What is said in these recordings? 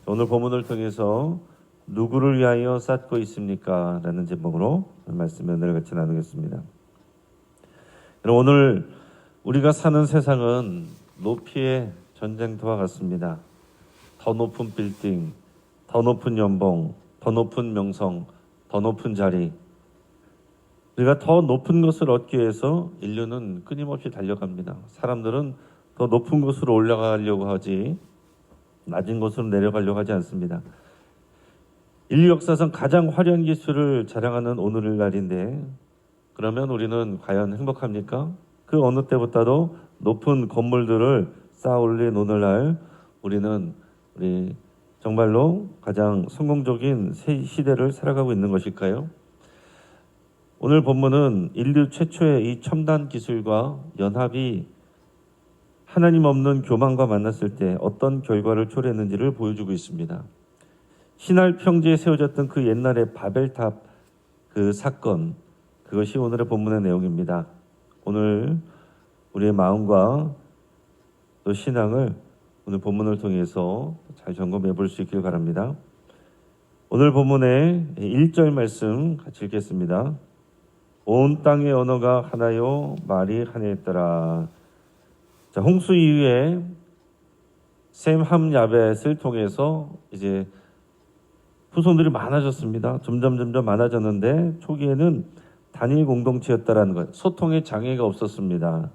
오늘 본문을 통해서 누구를 위하여 쌓고 있습니까? 라는 제목으로 말씀을 오늘 같이 나누겠습니다. 오늘 우리가 사는 세상은 높이의 전쟁터와 같습니다. 더 높은 빌딩, 더 높은 연봉, 더 높은 명성, 더 높은 자리. 우리가 더 높은 것을 얻기 위해서 인류는 끊임없이 달려갑니다. 사람들은 더 높은 곳으로 올라가려고 하지 낮은 곳으로 내려가려고 하지 않습니다. 인류 역사상 가장 화려한 기술을 자랑하는 오늘날인데 그러면 우리는 과연 행복합니까? 그 어느 때보다도 높은 건물들을 쌓아 올린 오늘날 우리 정말로 가장 성공적인 새 시대를 살아가고 있는 것일까요? 오늘 본문은 인류 최초의 이 첨단 기술과 연합이 하나님 없는 교만과 만났을 때 어떤 결과를 초래했는지를 보여주고 있습니다. 신할 평지에 세워졌던 그 옛날의 바벨탑 그 사건, 그것이 오늘의 본문의 내용입니다. 오늘 우리의 마음과 또 신앙을 오늘 본문을 통해서 잘 점검해 볼 수 있길 바랍니다. 오늘 본문의 1절 말씀 같이 읽겠습니다. 온 땅의 언어가 하나요, 말이 하나였더라. 자, 홍수 이후에 셈, 함, 야벳을 통해서 이제 후손들이 많아졌습니다. 점점 많아졌는데 초기에는 단일 공동체였다라는 것, 소통의 장애가 없었습니다.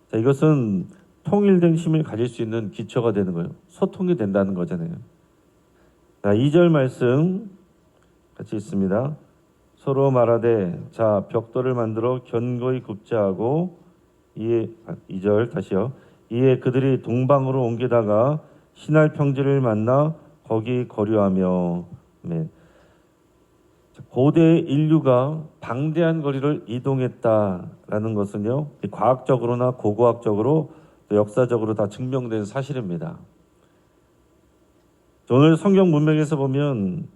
자, 이것은 통일된 힘을 가질 수 있는 기초가 되는 거예요. 소통이 된다는 거잖아요. 자, 2절 말씀 같이 있습니다. 서로 말하되 자 벽돌을 만들어 견고히 굽자 하고 이에 2절 다시요. 이에 그들이 동방으로 옮기다가 신할 평지를 만나 거기 거류하며. 네. 고대 인류가 방대한 거리를 이동했다라는 것은요, 과학적으로나 고고학적으로 또 역사적으로 다 증명된 사실입니다. 오늘 성경 문맥에서 보면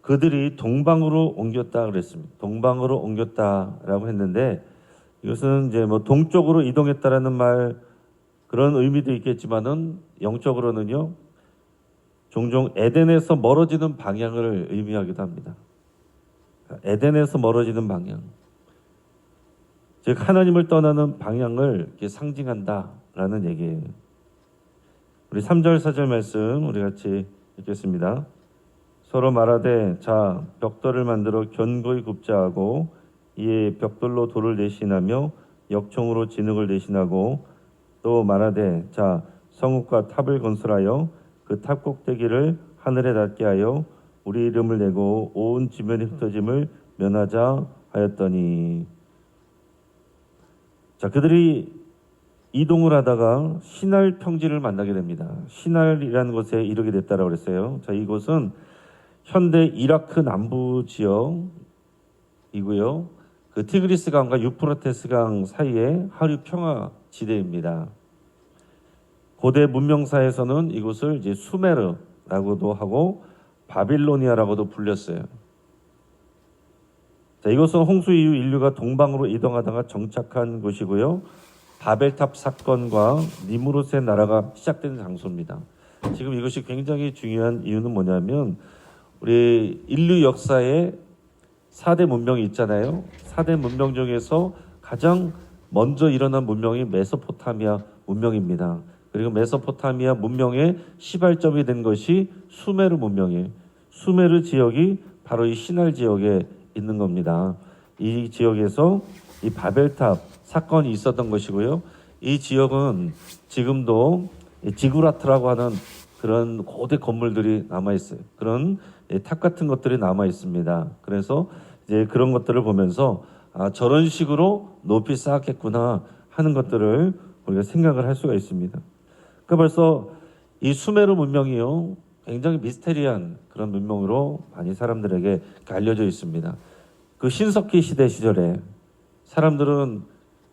그들이 동방으로 옮겼다 그랬습니다. 동방으로 옮겼다라고 했는데 이것은 이제 동쪽으로 이동했다라는 말 그런 의미도 있겠지만은 영적으로는요 종종 에덴에서 멀어지는 방향을 의미하기도 합니다. 에덴에서 멀어지는 방향, 즉 하나님을 떠나는 방향을 이렇게 상징한다라는 얘기예요. 우리 3절 4절 말씀 우리 같이 읽겠습니다. 서로 말하되 자 벽돌을 만들어 견고히 굽자 하고 이에 벽돌로 돌을 내신하며 역청으로 진흙을 내신하고 또 말하되 자 성읍과 탑을 건설하여 그 탑 꼭대기를 하늘에 닿게 하여 우리 이름을 내고 온 지면의 흩어짐을 면하자 하였더니. 자, 그들이 이동을 하다가 신할 평지를 만나게 됩니다. 신할이라는 곳에 이르게 됐다라고 그랬어요. 자, 이곳은 현대 이라크 남부 지역이고요. 그 티그리스 강과 유프라테스 강 사이의 하류 평화 지대입니다. 고대 문명사에서는 이곳을 이제 수메르라고도 하고 바빌로니아라고도 불렸어요. 자, 이것은 홍수 이후 인류가 동방으로 이동하다가 정착한 곳이고요. 바벨탑 사건과 니무롯의 나라가 시작된 장소입니다. 지금 이것이 굉장히 중요한 이유는 뭐냐면 우리 인류 역사에 4대 문명이 있잖아요. 4대 문명 중에서 가장 먼저 일어난 문명이 메소포타미아 문명입니다. 그리고 메소포타미아 문명의 시발점이 된 것이 수메르 문명이에요. 수메르 지역이 바로 이 신할 지역에 있는 겁니다. 이 지역에서 이 바벨탑 사건이 있었던 것이고요. 이 지역은 지금도 지구라트라고 하는 그런 고대 건물들이 남아있어요. 그런 탑 같은 것들이 남아있습니다. 그래서 이제 그런 것들을 보면서 저런 식으로 높이 쌓았겠구나 하는 것들을 우리가 생각을 할 수가 있습니다. 그러니까 벌써 이 수메르 문명이요 굉장히 미스테리한 그런 문명으로 많이 사람들에게 알려져 있습니다. 그 신석기 시대 시절에 사람들은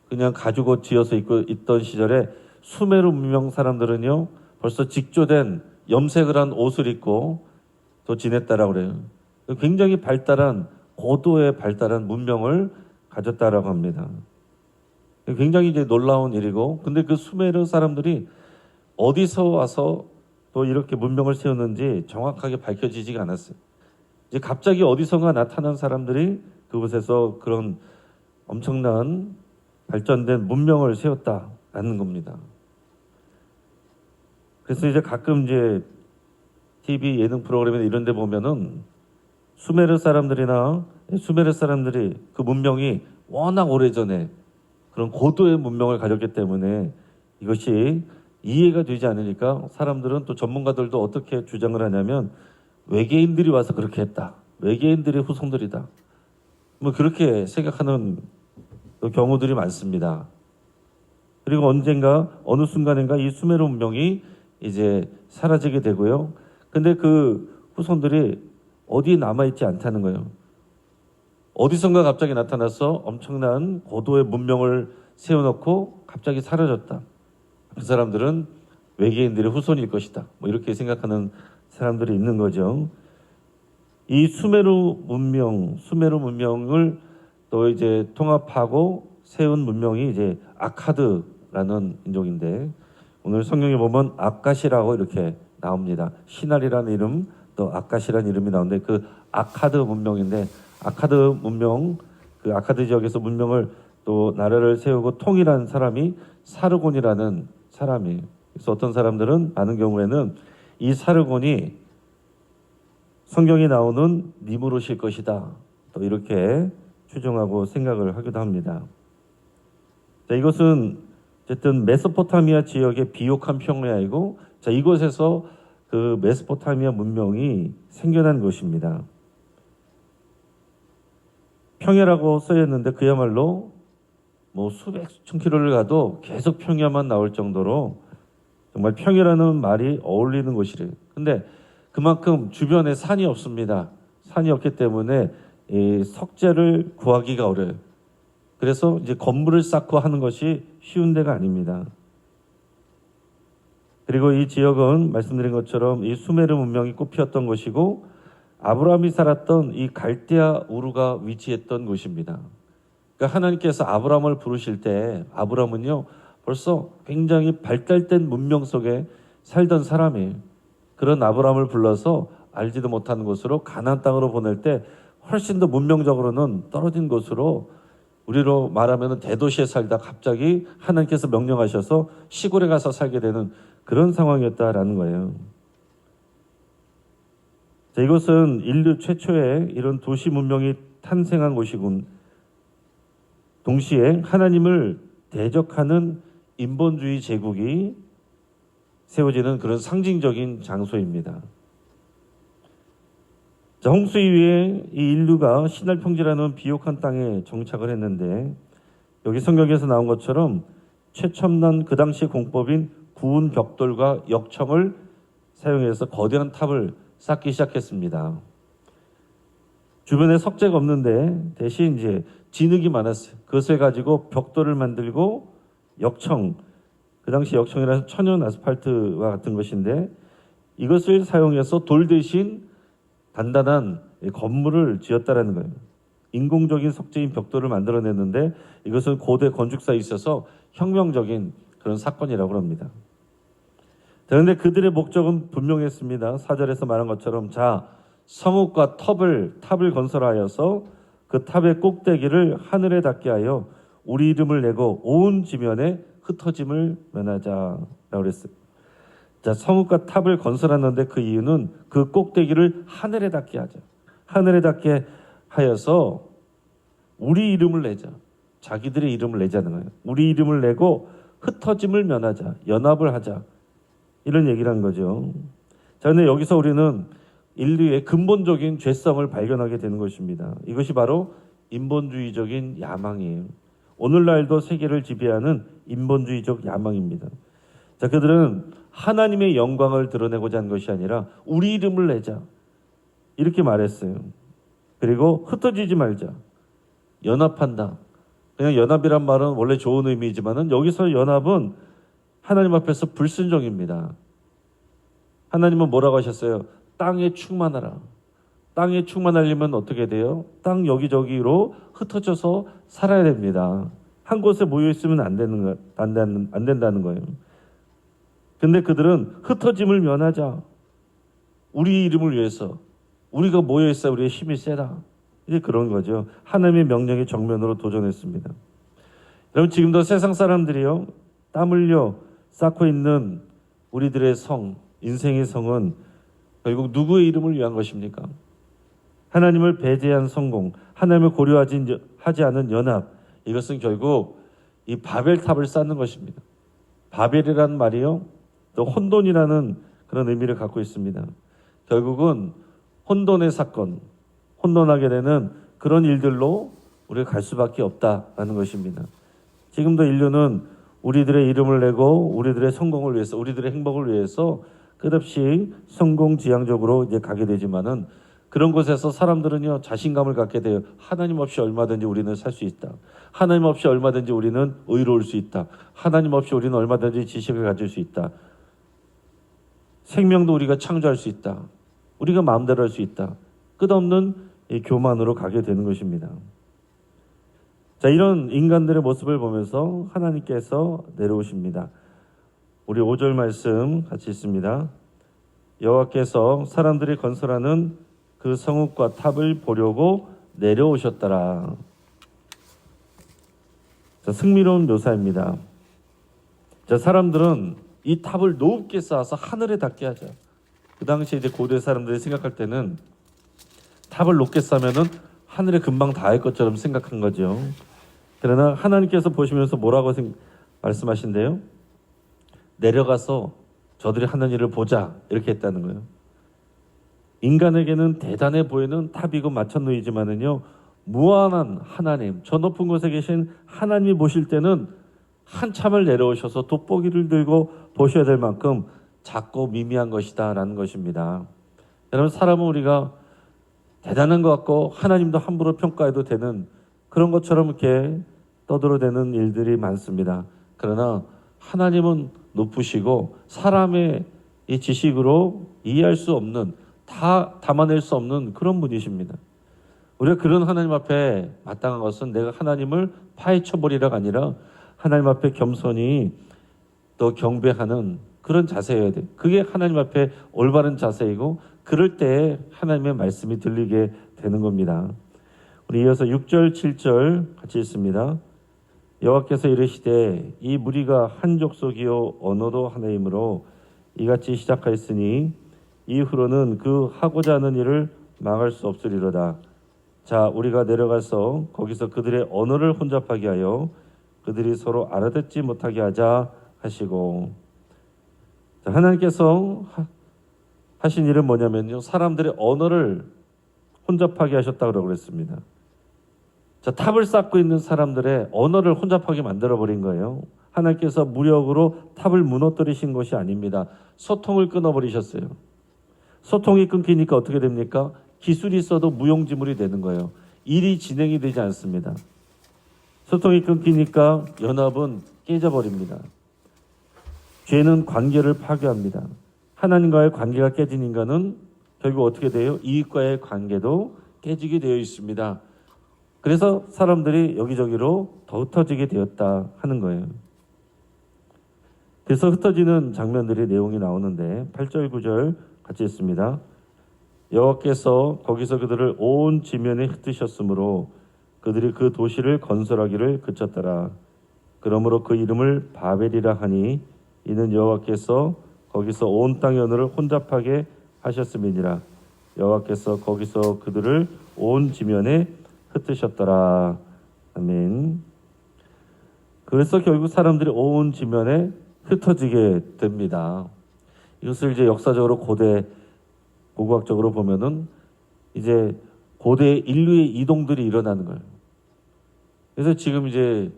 그냥 가죽옷 지어서 입고 있던 시절에 수메르 문명 사람들은요 벌써 직조된 염색을 한 옷을 입고 또 지냈다라고 그래요. 굉장히 발달한 고도의 발달한 문명을 가졌다라고 합니다. 굉장히 이제 놀라운 일이고, 근데 그 수메르 사람들이 어디서 와서 또 이렇게 문명을 세웠는지 정확하게 밝혀지지가 않았어요. 이제 갑자기 어디선가 나타난 사람들이 그곳에서 그런 엄청난 발전된 문명을 세웠다라는 겁니다. 그래서 이제 가끔 이제 TV 예능 프로그램이나 이런 데 보면은 수메르 사람들이 그 문명이 워낙 오래전에 그런 고도의 문명을 가졌기 때문에 이것이 이해가 되지 않으니까 사람들은 또 전문가들도 어떻게 주장을 하냐면 외계인들이 와서 그렇게 했다. 외계인들의 후손들이다. 뭐 그렇게 생각하는 경우들이 많습니다. 그리고 언젠가 어느 순간인가 이 수메르 문명이 이제 사라지게 되고요. 근데 그 후손들이 어디에 남아있지 않다는 거예요. 어디선가 갑자기 나타나서 엄청난 고도의 문명을 세워놓고 갑자기 사라졌다. 그 사람들은 외계인들의 후손일 것이다. 뭐 이렇게 생각하는 사람들이 있는 거죠. 이 수메르 문명을 또 이제 통합하고 세운 문명이 이제 아카드라는 민족인데 오늘 성경에 보면 아카시라고 이렇게 나옵니다. 시날이라는 이름 또 아카시라는 이름이 나오는데 그 아카드 문명인데 아카드 문명 그 아카드 지역에서 문명을 또 나라를 세우고 통일한 사람이 사르곤이라는 사람이. 그래서 어떤 사람들은 많은 경우에는 이 사르곤이 성경에 나오는 니무롯일 것이다. 또 이렇게 추정하고 생각을 하기도 합니다. 자, 이것은 어쨌든 메소포타미아 지역의 비옥한 평야이고 자, 이곳에서 그 메소포타미아 문명이 생겨난 곳입니다. 평야라고 써있는데 그야말로 뭐 수백 수천 킬로를 가도 계속 평야만 나올 정도로 정말 평야라는 말이 어울리는 곳이래요. 근데 그만큼 주변에 산이 없습니다. 산이 없기 때문에 이 석재를 구하기가 어려워요. 그래서 이제 건물을 쌓고 하는 것이 쉬운 데가 아닙니다. 그리고 이 지역은 말씀드린 것처럼 이 수메르 문명이 꽃피었던 곳이고 아브라함이 살았던 이 갈대아 우르가 위치했던 곳입니다. 그러니까 하나님께서 아브라함을 부르실 때 아브라함은요 벌써 굉장히 발달된 문명 속에 살던 사람이에요. 그런 아브라함을 불러서 알지도 못하는 곳으로 가나안 땅으로 보낼 때 훨씬 더 문명적으로는 떨어진 곳으로 우리로 말하면 대도시에 살다 갑자기 하나님께서 명령하셔서 시골에 가서 살게 되는 그런 상황이었다라는 거예요. 자, 이것은 인류 최초의 이런 도시 문명이 탄생한 곳이군. 동시에 하나님을 대적하는 인본주의 제국이 세워지는 그런 상징적인 장소입니다. 자, 홍수 이후에 이 인류가 시날 평지라는 비옥한 땅에 정착을 했는데 여기 성경에서 나온 것처럼 최첨단 그 당시 공법인 구운 벽돌과 역청을 사용해서 거대한 탑을 쌓기 시작했습니다. 주변에 석재가 없는데 대신 이제 진흙이 많았어요. 그것을 가지고 벽돌을 만들고 역청, 그 당시 역청이라서 천연 아스팔트와 같은 것인데 이것을 사용해서 돌 대신 단단한 건물을 지었다라는 거예요. 인공적인 석재인 벽돌을 만들어냈는데 이것은 고대 건축사에 있어서 혁명적인 그런 사건이라고 합니다. 그런데 그들의 목적은 분명했습니다. 4절에서 말한 것처럼 자, 성읍과 탑을 건설하여서 그 탑의 꼭대기를 하늘에 닿게 하여 우리 이름을 내고 온 지면에 흩어짐을 면하자라고 그랬어요. 자, 성읍과 탑을 건설하는데 그 이유는 그 꼭대기를 하늘에 닿게 하자. 하늘에 닿게 하여서 우리 이름을 내자. 자기들의 이름을 내자는 거예요. 우리 이름을 내고 흩어짐을 면하자. 연합을 하자. 이런 얘기를 한 거죠. 자, 근데 여기서 우리는 인류의 근본적인 죄성을 발견하게 되는 것입니다. 이것이 바로 인본주의적인 야망이에요. 오늘날도 세계를 지배하는 인본주의적 야망입니다. 자, 그들은 하나님의 영광을 드러내고자 한 것이 아니라 우리 이름을 내자. 이렇게 말했어요. 그리고 흩어지지 말자. 연합한다. 그냥 연합이란 말은 원래 좋은 의미이지만은 여기서 연합은 하나님 앞에서 불순종입니다. 하나님은 뭐라고 하셨어요? 땅에 충만하라. 땅에 충만하려면 어떻게 돼요? 땅 여기저기로 흩어져서 살아야 됩니다. 한 곳에 모여 있으면 안 된다는 거예요. 근데 그들은 흩어짐을 면하자. 우리 이름을 위해서 우리가 모여 있어 우리의 힘이 세다. 이제 그런 거죠. 하나님의 명령에 정면으로 도전했습니다. 여러분 지금도 세상 사람들이요 땀 흘려 쌓고 있는 우리들의 성, 인생의 성은 결국 누구의 이름을 위한 것입니까? 하나님을 배제한 성공, 하나님을 고려하지 않은 연합, 이것은 결국 이 바벨탑을 쌓는 것입니다. 바벨이라는 말이요 또 혼돈이라는 그런 의미를 갖고 있습니다. 결국은 혼돈의 사건, 혼돈하게 되는 그런 일들로 우리가 갈 수밖에 없다라는 것입니다. 지금도 인류는 우리들의 이름을 내고 우리들의 성공을 위해서, 우리들의 행복을 위해서 끝없이 성공지향적으로 이제 가게 되지만은 그런 곳에서 사람들은요 자신감을 갖게 돼요. 하나님 없이 얼마든지 우리는 살 수 있다. 하나님 없이 얼마든지 우리는 의로울 수 있다. 하나님 없이 우리는 얼마든지 지식을 가질 수 있다. 생명도 우리가 창조할 수 있다. 우리가 마음대로 할 수 있다. 끝없는 이 교만으로 가게 되는 것입니다. 자, 이런 인간들의 모습을 보면서 하나님께서 내려오십니다. 우리 5절 말씀 같이 읽습니다. 여호와께서 사람들이 건설하는 그 성읍과 탑을 보려고 내려오셨더라. 자, 승리로운 묘사입니다. 자, 사람들은 이 탑을 높게 쌓아서 하늘에 닿게 하자. 그 당시에 이제 고대 사람들이 생각할 때는 탑을 높게 쌓으면은 하늘에 금방 닿을 것처럼 생각한 거죠. 그러나 하나님께서 보시면서 뭐라고 말씀하신대요? 내려가서 저들이 하는 일을 보자 이렇게 했다는 거예요. 인간에게는 대단해 보이는 탑이고 마천루이지만은요 무한한 하나님, 저 높은 곳에 계신 하나님이 보실 때는 한참을 내려오셔서 돋보기를 들고 보셔야 될 만큼 작고 미미한 것이다라는 것입니다. 여러분 사람은 우리가 대단한 것 같고 하나님도 함부로 평가해도 되는 그런 것처럼 이렇게 떠들어대는 일들이 많습니다. 그러나 하나님은 높으시고 사람의 이 지식으로 이해할 수 없는, 다 담아낼 수 없는 그런 분이십니다. 우리가 그런 하나님 앞에 마땅한 것은 내가 하나님을 파헤쳐버리라가 아니라 하나님 앞에 겸손히 또 경배하는 그런 자세여야 돼. 그게 하나님 앞에 올바른 자세이고 그럴 때 하나님의 말씀이 들리게 되는 겁니다. 우리 이어서 6절, 7절 같이 읽습니다. 여호와께서 이르시되 이 무리가 한 족속이요 언어도 하나이므로 이같이 시작하였으니 이후로는 그 하고자 하는 일을 망할 수 없으리로다. 자, 우리가 내려가서 거기서 그들의 언어를 혼잡하게 하여 그들이 서로 알아듣지 못하게 하자 하시고, 자, 하나님께서 하신 일은 뭐냐면요, 사람들의 언어를 혼잡하게 하셨다고 그랬습니다. 자, 탑을 쌓고 있는 사람들의 언어를 혼잡하게 만들어버린 거예요. 하나님께서 무력으로 탑을 무너뜨리신 것이 아닙니다. 소통을 끊어버리셨어요. 소통이 끊기니까 어떻게 됩니까? 기술이 있어도 무용지물이 되는 거예요. 일이 진행이 되지 않습니다. 소통이 끊기니까 연합은 깨져버립니다. 죄는 관계를 파괴합니다. 하나님과의 관계가 깨진 인간은 결국 어떻게 돼요? 이익과의 관계도 깨지게 되어 있습니다. 그래서 사람들이 여기저기로 더 흩어지게 되었다 하는 거예요. 그래서 흩어지는 장면들의 내용이 나오는데 8절 9절 같이 읽습니다. 여호와께서 거기서 그들을 온 지면에 흩으셨으므로 그들이 그 도시를 건설하기를 그쳤더라. 그러므로 그 이름을 바벨이라 하니 이는 여호와께서 거기서 온 땅의 언어를 혼잡하게 하셨음이니라. 여호와께서 거기서 그들을 온 지면에 흩으셨더라. 아멘. 그래서 결국 사람들이 온 지면에 흩어지게 됩니다. 이것을 이제 역사적으로 고고학적으로 보면은 이제 고대 인류의 이동들이 일어나는 거예요. 그래서 지금 이제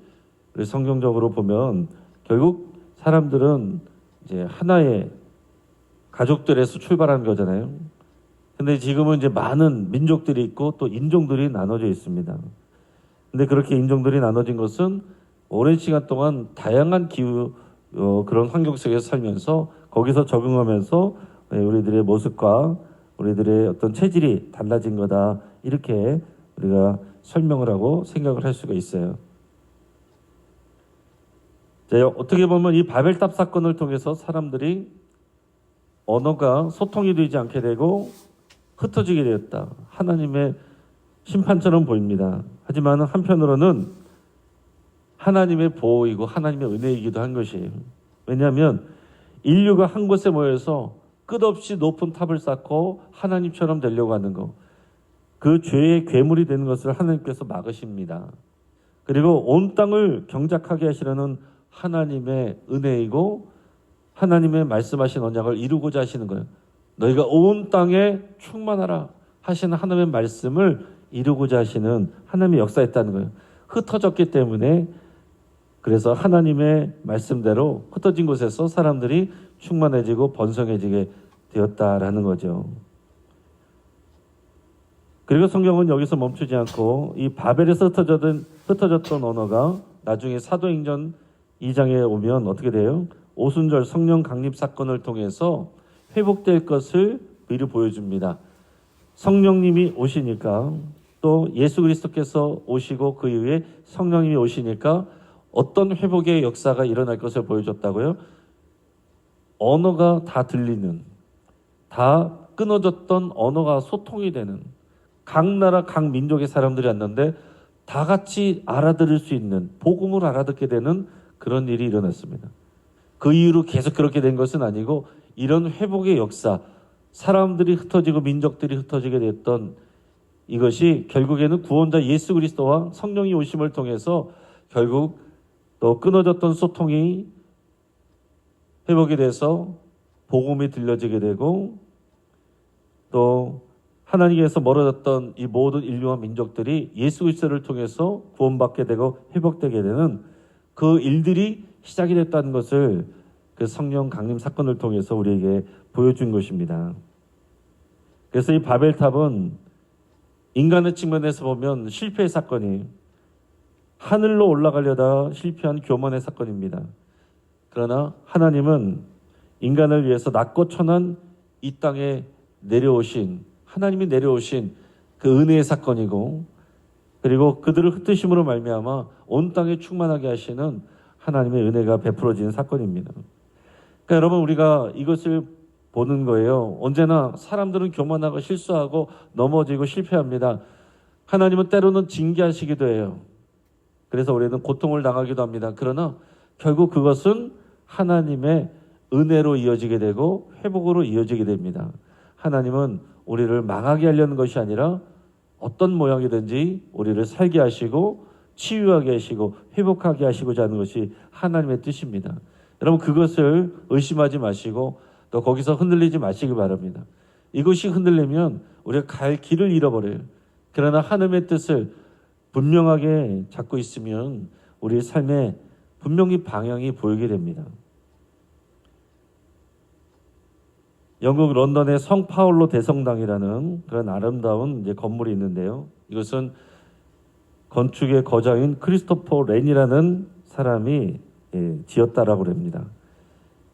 성경적으로 보면 결국 사람들은 이제 하나의 가족들에서 출발하는 거잖아요. 근데 지금은 이제 많은 민족들이 있고 또 인종들이 나눠져 있습니다. 근데 그렇게 인종들이 나눠진 것은 오랜 시간 동안 다양한 기후 그런 환경 속에서 살면서 거기서 적응하면서 우리들의 모습과 우리들의 어떤 체질이 달라진 거다, 이렇게 우리가 설명을 하고 생각을 할 수가 있어요. 자, 어떻게 보면 이 바벨탑 사건을 통해서 사람들이 언어가 소통이 되지 않게 되고 흩어지게 되었다. 하나님의 심판처럼 보입니다. 하지만 한편으로는 하나님의 보호이고 하나님의 은혜이기도 한 것이에요. 왜냐하면 인류가 한 곳에 모여서 끝없이 높은 탑을 쌓고 하나님처럼 되려고 하는 것, 그 죄의 괴물이 되는 것을 하나님께서 막으십니다. 그리고 온 땅을 경작하게 하시려는 하나님의 은혜이고 하나님의 말씀하신 언약을 이루고자 하시는 거예요. 너희가 온 땅에 충만하라 하시는 하나님의 말씀을 이루고자 하시는 하나님의 역사였다는 거예요. 흩어졌기 때문에, 그래서 하나님의 말씀대로 흩어진 곳에서 사람들이 충만해지고 번성해지게 되었다라는 거죠. 그리고 성경은 여기서 멈추지 않고 이 바벨에서 흩어졌던 언어가 나중에 사도행전 2장에 오면 어떻게 돼요? 오순절 성령 강림 사건을 통해서 회복될 것을 미리 보여줍니다. 성령님이 오시니까, 또 예수 그리스도께서 오시고 그 이후에 성령님이 오시니까 어떤 회복의 역사가 일어날 것을 보여줬다고요? 언어가 다 들리는, 다 끊어졌던 언어가 소통이 되는, 각 나라 각 민족의 사람들이 왔는데 다 같이 알아들을 수 있는, 복음을 알아듣게 되는 그런 일이 일어났습니다. 그 이후로 계속 그렇게 된 것은 아니고, 이런 회복의 역사, 사람들이 흩어지고 민족들이 흩어지게 됐던 이것이 결국에는 구원자 예수 그리스도와 성령이 오심을 통해서 결국 또 끊어졌던 소통이 회복이 돼서 복음이 들려지게 되고, 또 하나님께서 멀어졌던 이 모든 인류와 민족들이 예수 그리스도를 통해서 구원받게 되고 회복되게 되는 그 일들이 시작이 됐다는 것을 그 성령 강림 사건을 통해서 우리에게 보여준 것입니다. 그래서 이 바벨탑은 인간의 측면에서 보면 실패의 사건이, 하늘로 올라가려다 실패한 교만의 사건입니다. 그러나 하나님은 인간을 위해서 낮고 천한 이 땅에 내려오신, 하나님이 내려오신 그 은혜의 사건이고, 그리고 그들을 흩으심으로 말미암아 온 땅에 충만하게 하시는 하나님의 은혜가 베풀어지는 사건입니다. 그러니까 여러분, 우리가 이것을 보는 거예요. 언제나 사람들은 교만하고 실수하고 넘어지고 실패합니다. 하나님은 때로는 징계하시기도 해요. 그래서 우리는 고통을 당하기도 합니다. 그러나 결국 그것은 하나님의 은혜로 이어지게 되고 회복으로 이어지게 됩니다. 하나님은 우리를 망하게 하려는 것이 아니라 어떤 모양이든지 우리를 살게 하시고 치유하게 하시고 회복하게 하시고자 하는 것이 하나님의 뜻입니다. 여러분, 그것을 의심하지 마시고 또 거기서 흔들리지 마시기 바랍니다. 이것이 흔들리면 우리가 갈 길을 잃어버려요. 그러나 하나님의 뜻을 분명하게 잡고 있으면 우리의 삶에 분명히 방향이 보이게 됩니다. 영국 런던의 성파울로 대성당이라는 그런 아름다운 건물이 있는데요. 이것은 건축의 거장인 크리스토퍼 렌이라는 사람이 지었다라고 합니다.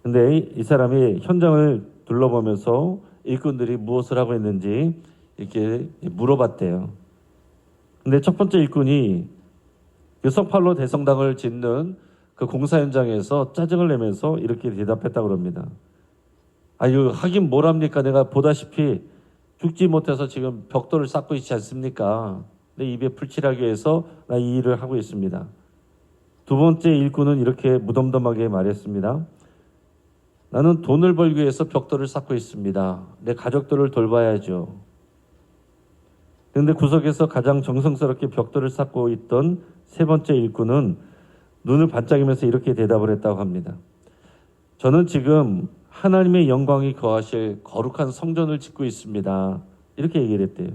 근데 이 사람이 현장을 둘러보면서 일꾼들이 무엇을 하고 있는지 이렇게 물어봤대요. 근데 첫 번째 일꾼이 그 성파울로 대성당을 짓는 그 공사 현장에서 짜증을 내면서 이렇게 대답했다고 합니다. 아유, 하긴 뭘 합니까? 내가 보다시피 죽지 못해서 지금 벽돌을 쌓고 있지 않습니까? 내 입에 풀칠하기 위해서 나 이 일을 하고 있습니다. 두 번째 일꾼은 이렇게 무덤덤하게 말했습니다. 나는 돈을 벌기 위해서 벽돌을 쌓고 있습니다. 내 가족들을 돌봐야죠. 그런데 구석에서 가장 정성스럽게 벽돌을 쌓고 있던 세 번째 일꾼은 눈을 반짝이면서 이렇게 대답을 했다고 합니다. 저는 지금 하나님의 영광이 거하실 거룩한 성전을 짓고 있습니다. 이렇게 얘기를 했대요.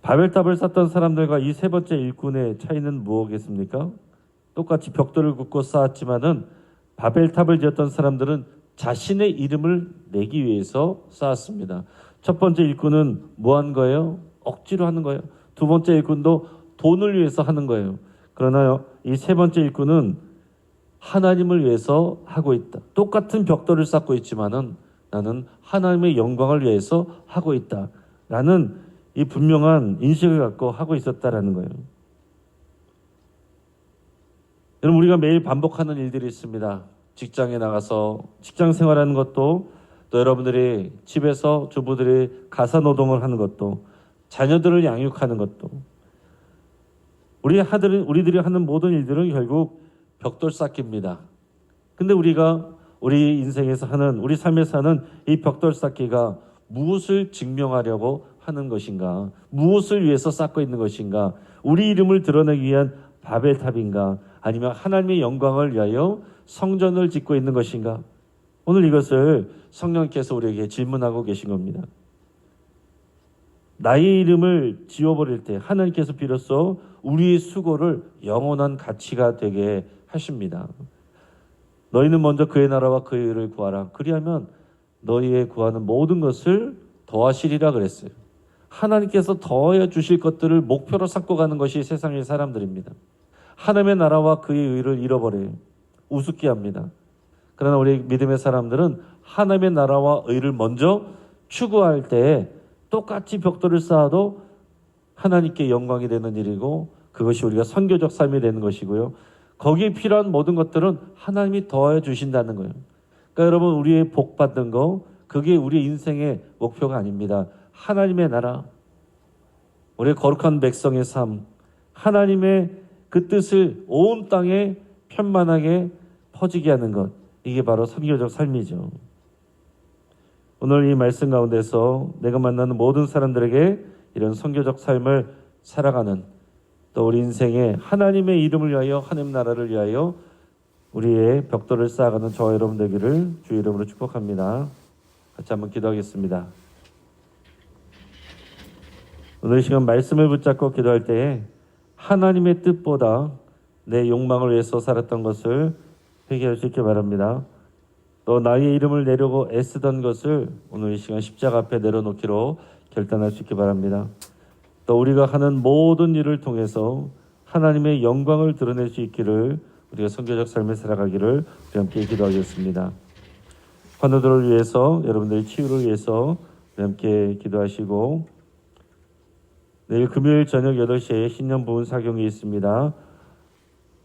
바벨탑을 쌓던 사람들과 이 세 번째 일꾼의 차이는 무엇이겠습니까? 똑같이 벽돌을 굽고 쌓았지만은 바벨탑을 지었던 사람들은 자신의 이름을 내기 위해서 쌓았습니다. 첫 번째 일꾼은 뭐 한 거예요? 억지로 하는 거예요. 두 번째 일꾼도 돈을 위해서 하는 거예요. 그러나 이 세 번째 일꾼은 하나님을 위해서 하고 있다. 똑같은 벽돌을 쌓고 있지만은 나는 하나님의 영광을 위해서 하고 있다. 라는 이 분명한 인식을 갖고 하고 있었다라는 거예요. 여러분, 우리가 매일 반복하는 일들이 있습니다. 직장에 나가서 직장 생활하는 것도, 또 여러분들이 집에서 주부들이 가사 노동을 하는 것도, 자녀들을 양육하는 것도, 우리들이 하는 모든 일들은 결국 벽돌 쌓기입니다. 근데 우리가 우리 인생에서 하는, 우리 삶에서 하는 이 벽돌 쌓기가 무엇을 증명하려고 하는 것인가? 무엇을 위해서 쌓고 있는 것인가? 우리 이름을 드러내기 위한 바벨탑인가? 아니면 하나님의 영광을 위하여 성전을 짓고 있는 것인가? 오늘 이것을 성령께서 우리에게 질문하고 계신 겁니다. 나의 이름을 지워버릴 때 하나님께서 비로소 우리의 수고를 영원한 가치가 되게 하십니다. 너희는 먼저 그의 나라와 그의 의를 구하라. 그리하면 너희의 구하는 모든 것을 더하시리라 그랬어요. 하나님께서 더해 주실 것들을 목표로 삼고 가는 것이 세상의 사람들입니다. 하나님의 나라와 그의 의를 잃어버려요. 우습게 합니다. 그러나 우리 믿음의 사람들은 하나님의 나라와 의를 먼저 추구할 때 똑같이 벽돌을 쌓아도 하나님께 영광이 되는 일이고, 그것이 우리가 선교적 삶이 되는 것이고요. 거기에 필요한 모든 것들은 하나님이 더해 주신다는 거예요. 그러니까 여러분, 우리의 복 받는 거, 그게 우리의 인생의 목표가 아닙니다. 하나님의 나라, 우리의 거룩한 백성의 삶, 하나님의 그 뜻을 온 땅에 편만하게 퍼지게 하는 것, 이게 바로 선교적 삶이죠. 오늘 이 말씀 가운데서 내가 만나는 모든 사람들에게 이런 선교적 삶을 살아가는, 또 우리 인생에 하나님의 이름을 위하여, 하나님 나라를 위하여 우리의 벽돌을 쌓아가는 저와 여러분 되기를 주의 이름으로 축복합니다. 같이 한번 기도하겠습니다. 오늘 이 시간 말씀을 붙잡고 기도할 때에 하나님의 뜻보다 내 욕망을 위해서 살았던 것을 회개할 수 있게 바랍니다. 또 나의 이름을 내려고 애쓰던 것을 오늘 이 시간 십자가 앞에 내려놓기로 결단할 수 있게 바랍니다. 또 우리가 하는 모든 일을 통해서 하나님의 영광을 드러낼 수 있기를, 우리가 선교적 삶을 살아가기를 우리 함께 기도하겠습니다. 환우들을 위해서, 여러분들의 치유를 위해서 우리 함께 기도하시고, 내일 금요일 저녁 8시에 신년 부흥 사경이 있습니다.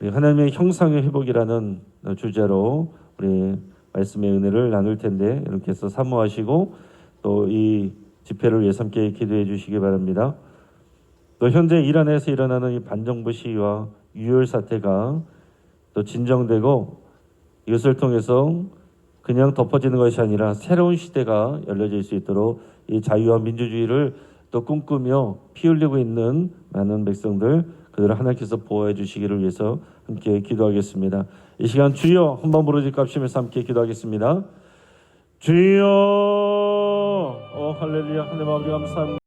하나님의 형상의 회복이라는 주제로 우리 말씀의 은혜를 나눌 텐데, 여러분께서 사모하시고 또 이 집회를 위해서 함께 기도해 주시기 바랍니다. 또 현재 이란에서 일어나는 이 반정부 시위와 유혈 사태가 또 진정되고, 이것을 통해서 그냥 덮어지는 것이 아니라 새로운 시대가 열려질 수 있도록 이 자유와 민주주의를 또 꿈꾸며 피 흘리고 있는 많은 백성들, 그들을 하나님께서 보호해 주시기를 위해서 함께 기도하겠습니다. 이 시간 주여 한번 부르짖고 합심해서 함께 기도하겠습니다. 주여, 할렐루야. 하나님 아버지 감사합니다.